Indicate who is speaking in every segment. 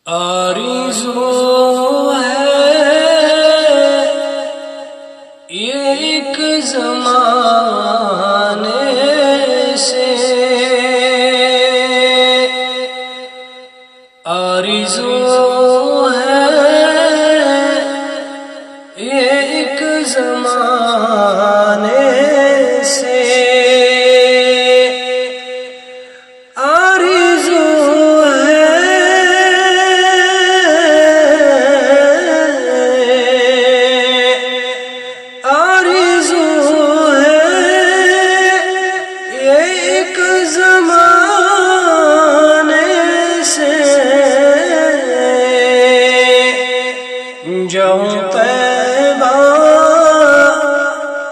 Speaker 1: آرزو ہے یہ ایک زمانے سے، آرزو ہے یہ ایک زمانے سے، جاؤں طیبہ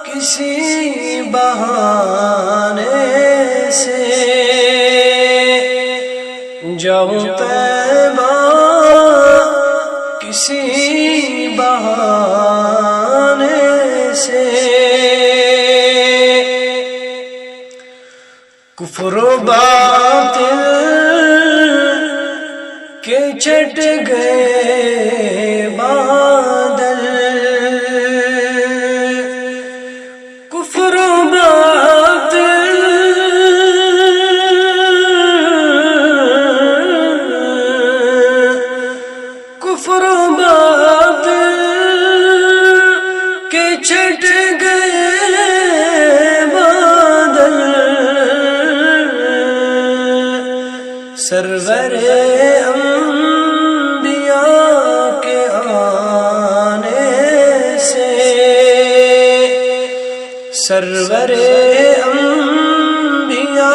Speaker 1: کسی بہانے سے، جاؤں طیبہ کسی بہانے سے، کفر و باطل کے چھٹ گئے بادل، کفر و باطل کفر و باطل کے چھٹ گئے بادل، سرور سرور انبیاء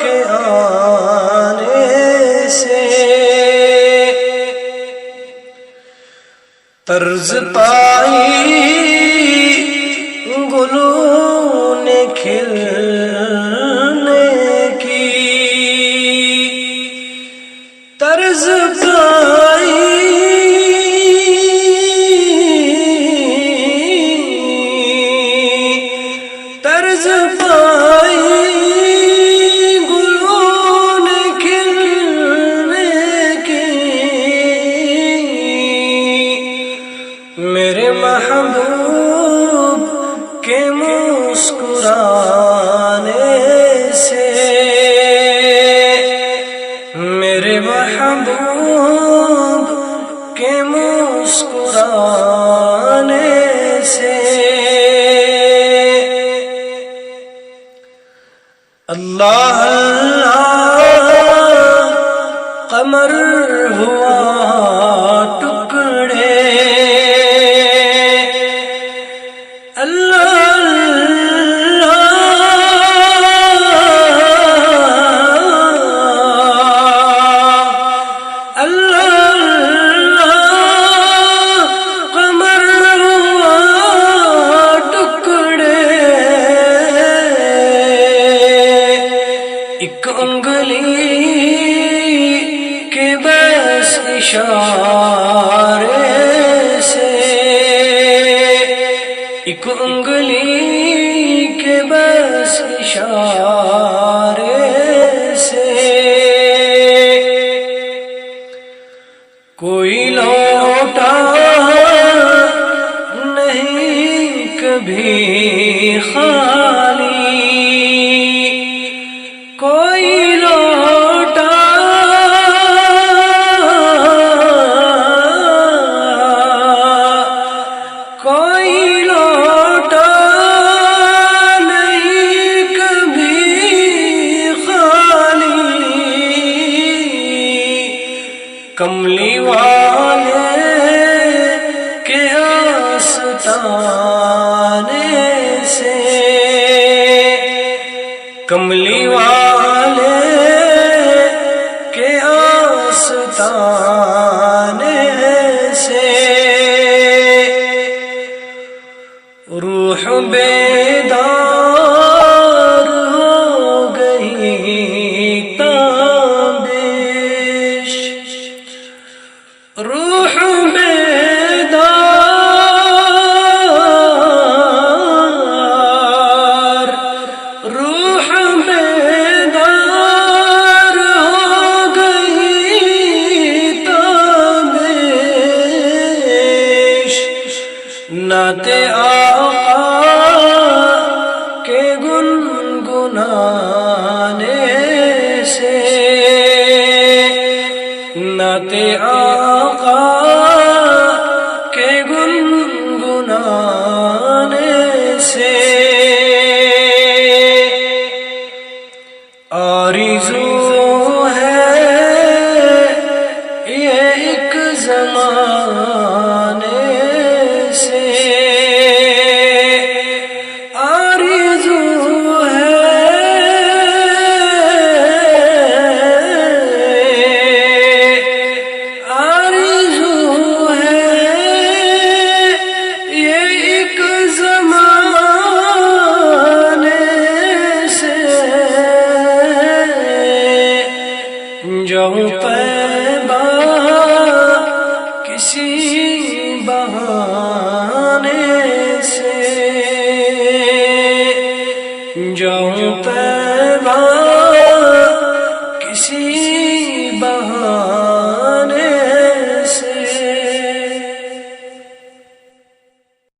Speaker 1: کے آنے سے، طرز پائی گلوں نے کھلنے کی، طرز پائی گلوں نے کھلنے کی، میرے محبوب کے مسکرانے سے، میرے محبوب کے مسکرانے سے، اللہ اللہ قمر ہوا ٹکڑے، اللہ ایک انگلی کے بس اشارے سے، ایک انگلی کے بس اشارے سے، کوئی لوٹا نہیں کبھی خالی، کوئی لوٹا نہیں کبھی خالی، کملی والے کے آستانے سے، کملی والے کے آستانے سے، روح بیدار ہو گئی تابش، روح بیدار، روح بیدار ہو گئی گنگنانے سے، نعت آقا کے گنگنانے سے، آرزو ہے یہ ایک زمانے سے، آرزو ہے یہ ایک زمانے سے، جاؤں طیبہ کسی بہانے سے، جاؤں طیبہ کسی بہانے